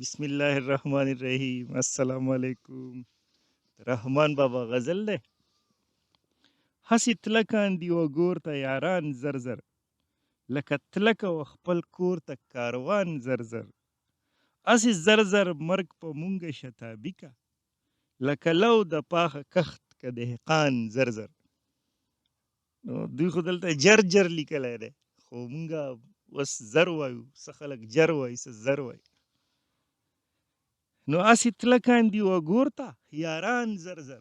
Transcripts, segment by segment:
بسم الله الرحمن الرحیم. السلام علیکم. رحمان بابا غزل ده. هسې تلکان دی و ګور ته یاران زر زر، لکه تلکه و خپل کور ته کاروان زر زر. هسې زر زر مرګ په مونږه شتابي کا، لکه لو د پاخه کښت که دهقان زر زر. نو دوی خو دلته جر جر لیکلی دی، خو مونږه اوس زر وایو، څه خلک جر وایي، څه زر وایي. نو هسې تلکان دی و ګور ته یاران زر زر،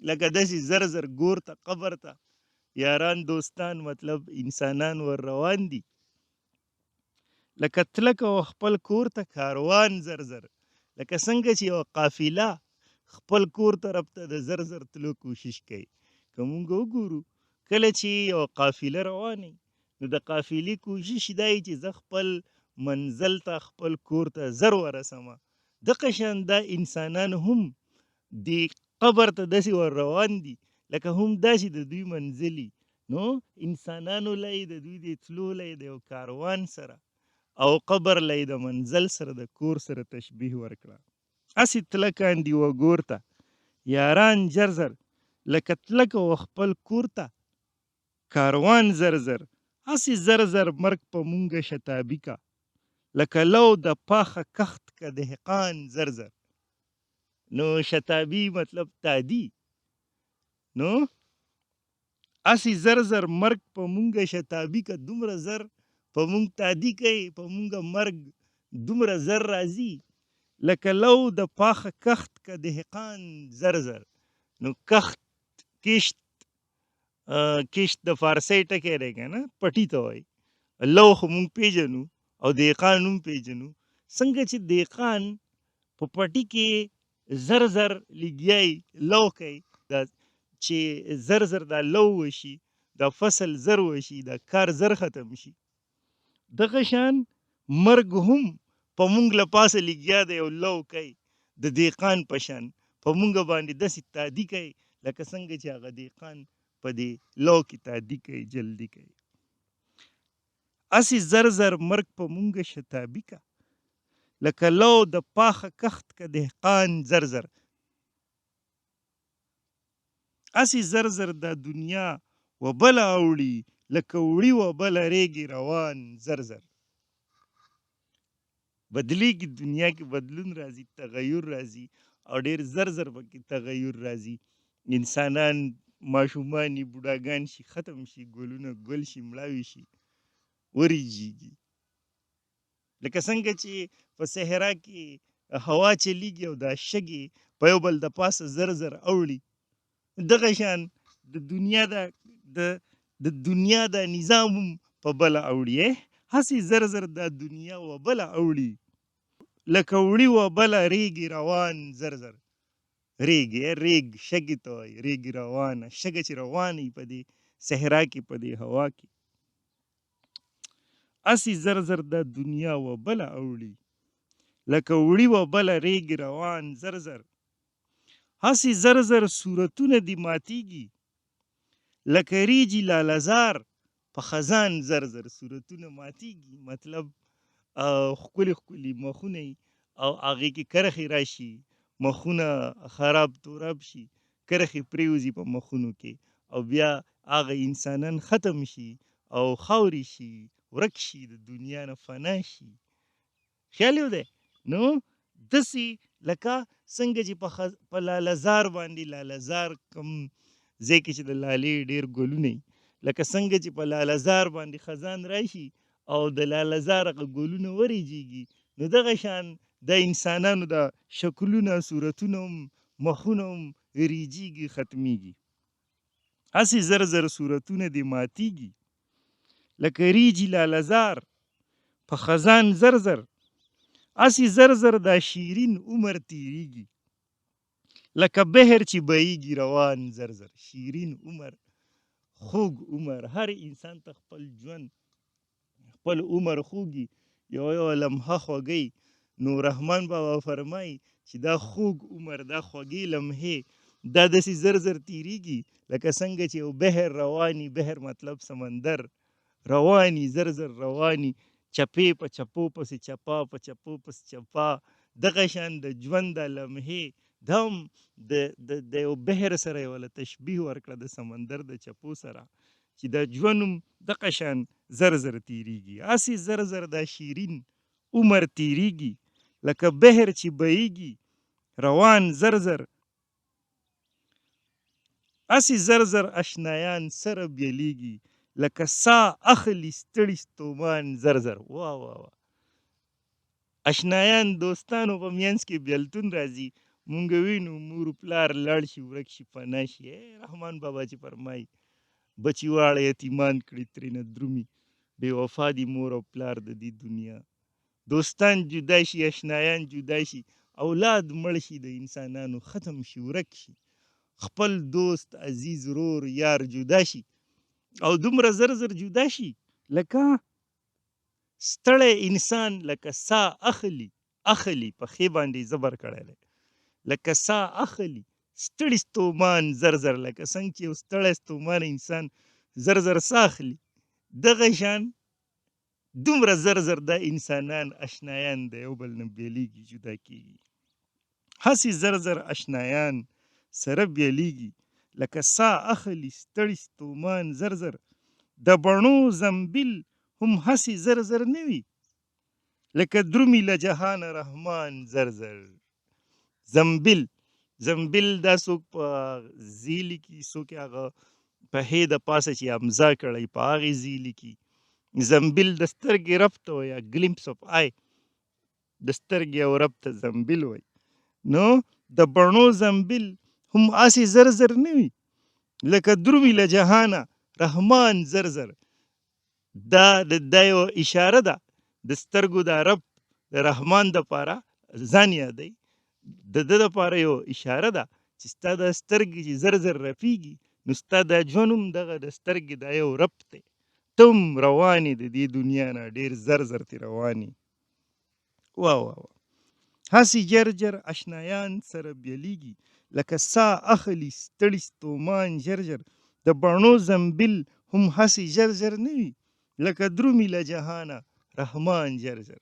لکه داسې زر زر ګور ته قبر ته یاران دوستان مطلب انسانان ور روان دي. لکه تلکه و خپل کور ته کاروان زر زر، لکه څنګه چې یوه قافله خپل کور طرف ته د زر زر تلو کوشش کوي. که مونږ وګورو کله چې یوه قافله روانه نو د قافلې کوشش دا وي چې زه خپل منزل ته خپل کور ته زر ورسمه. دغه شان دا انسانان هم د قبر ته داسې ور روان دي لکه هم داسې د دوی منزلي. نو انسانانو لای د دوی د تلو لای د یو کاروان سره او قبر لای د منزل سره د کور سره تشبیه ورکړه. هسې تلکان دي و ګور ته یاران جر زر، لکه تلکه و خپل کور ته کاروان زر زر. هسې زر زر مرګ په مونږه شتابي کا، لکه لو د پاخه کښت که دهقان زر زر. نو شتابی مطلب تادی. نو اسی زر زر مرگ په مونږه شتابی که دومره زر په مونږ تادی کوي، په مونږه مرگ دومره زر راځي لکه لو د پاخه کښت که دهقان زر زر. نو کښت کشت کشت د فارسی ټکی دی که نه، پټي ته وایي. لو خو مونږ پیژنو او دهقان هم پیژنو. څنګه چې دهقان په پټي کې زر زر لګیای لو کوي، دا چې زر زر دا لو وشي، دا فصل زر وشي، دا کار زر ختم شي. دغه شان مرګ هم په مونږ له پاسه لګیا دی او لو کوي د دهقان په شان، په مونږ باندې داسې تادي کوي لکه څنګه چې هغه دهقان په دې لو کې تادي کوي، جلدي کوي. هسې زر زر مرګ په مونږ شتابي کا، لکه لو د پاخه کښت که دهقان زر زر. هسې زر زر دا دنیا و بله اوړي، لکه وړي و بله ریګې روان زر زر. بدلیږي دنیا کې بدلون راځي، تغیر راځي او ډېر زر زر پکې تغیر راځي. انسانان ماشومان یې بوډاګان شي، ختم شي، ګلونه ګل شي، مړاوي شي، وریجیږي. لکه څنګه چې په صحرا کې هوا چلیږي او دا شګې په یو بل د پاسه زر زر اوړي، دغه شان د دنیا دا نظام هم په بله اوړي. هسې زر زر دا دنیا و بله اوړي، لکه وړي و بله ریګې روان زر زر. ریګې ریګ شګې ته وایي، ریګې روانه شګه چې روانه وي په دې صحرا کې، په دې هوا کې. هسې زر زر دا دنیا و بله اوړي، لکه وړي و بله ریګې روان زر زر. هسې زر زر صورتونه دې ماتیږي، لکه ریجی لالهزار په خزان زر زر. صورتونه ماتیږي مطلب ښکلي ښکلي مخونه او هغې کې کرښې راشي، مخونه خراب توراب شي، کرښې پرېوځي په مخونو کې او بیا هغه انسانان ختم شي او خاورې شي، ورک شي، د دنیا نه فنا شي. خیال یو دی. نو داسې لکه څنګه چې په لالهزار باندې، لالهزار کوم ځای کې چې د لالې ډېر ګلونه وي، لکه څنګه چې په لالهزار باندې خزان راشي او د لالهزار هغه ګلونه ورېږي، نو دغه شان د انسانانو د شکلونه، صورتونه هم، مخونه هم ریجیږي، ختمیږي. هسې زر زر صورتونه دې ماتیږي، لکه ریجی لالهزار په خزان زر زر. هسې زر زر دا شیرین عمر تیریږي، لکه بحر چې بهیږي روان زر زر. شیرین عمر، خوږ عمر، هر انسان ته خپل ژوند، خپل عمر خوږي، یو لمحه خوږی. نو رحمان بابا فرمایي چې دا خوږ عمر، دا خوږې لمحې دا داسې زر زر تیریږي لکه څنګه چې یو بحر رواني، بحر مطلب سمندر رواني، زر زر رواني، چپې په چپو پسې چپا په چپو پسې چپا. دغه شان د ژوند د لمحې دا هم د یو بحر سره یې وله تشبیه ورکړه د سمندر د چپو سره چې د ژوند هم دغه شان زر زر تیریږي. هسې زر زر دا شیرین عمر تیریږي لکه بحر چې بهیږي روان زر زر. هسې زر زر اشنایان سره بیلیږي لکه سا اخلي ستړي ستومان زر زر. واه واه واه. اشنایان دوستانو په منځ کې بیلتون راځي. مونږ وینو مور پلار لاړ شي ورک شي فنا شي. رحمان بابا چې فرمایي بچي واړه یتیمان کړي ترېنه درومي بې وفا دي مور او پلار د دې دنیا. دوستان جدا شي اشنایان جدا شي اولاد مړ شي د انسانانو ختم شي ورک شي خپل دوست عزیز رور یار جدا شي او دومره زر زر جدا شي لکه ستړی انسان لکه سا اخلي په خې باندې زبر کړی دی لکه سا اخلي ستړي ستومان زر زر لکه څنګه چې یو ستړی ستومان انسان زر زر سا اخلي دغه شان دومره زر زر دا انسانان اشنایان د یو بل نه بیلیږي جدا کیږي. هسې زر زر اشنایان سره بیلیږي لکه سا اخلي ستړي ستومان زر زر. د بڼو زنبیل هم هسې زر زر نه وي لکه درومي له جهان رحمان زر زر. زنبیل دا څوک په زی لیکي څوک هغه په هې د پاسه چې امضا کړی په هغې زی لیکي. زنبیل د سترګې رب ته وایي ګلیمپس اف آی د سترګې او رب ته زنبیل وایي. نو د بڼو زنبیل هم هسې زر زر نه وي لکه درومي له جهانه رحمان زر زر. دا یو اشاره ده د سترګو د رب د رحمان دپاره ځان یادوي د ده دپاره یو اشاره ده چې ستا دا سترګې چې زر زر رپېږي نو ستا دا ژوند هم دغه د سترګې دا یو رب دی ته هم روانې د دې دنیا نه ډېر زر زر ترې روانې. واه واه واه. هسې جر جر اشنایان سره بیلیږي لکه سا اخلي ستړي ستومان ژر ژر. د بڼو زنبیل هم هسې ژر ژر نه وي لکه درومي له جهانه رحمان ژر ژر.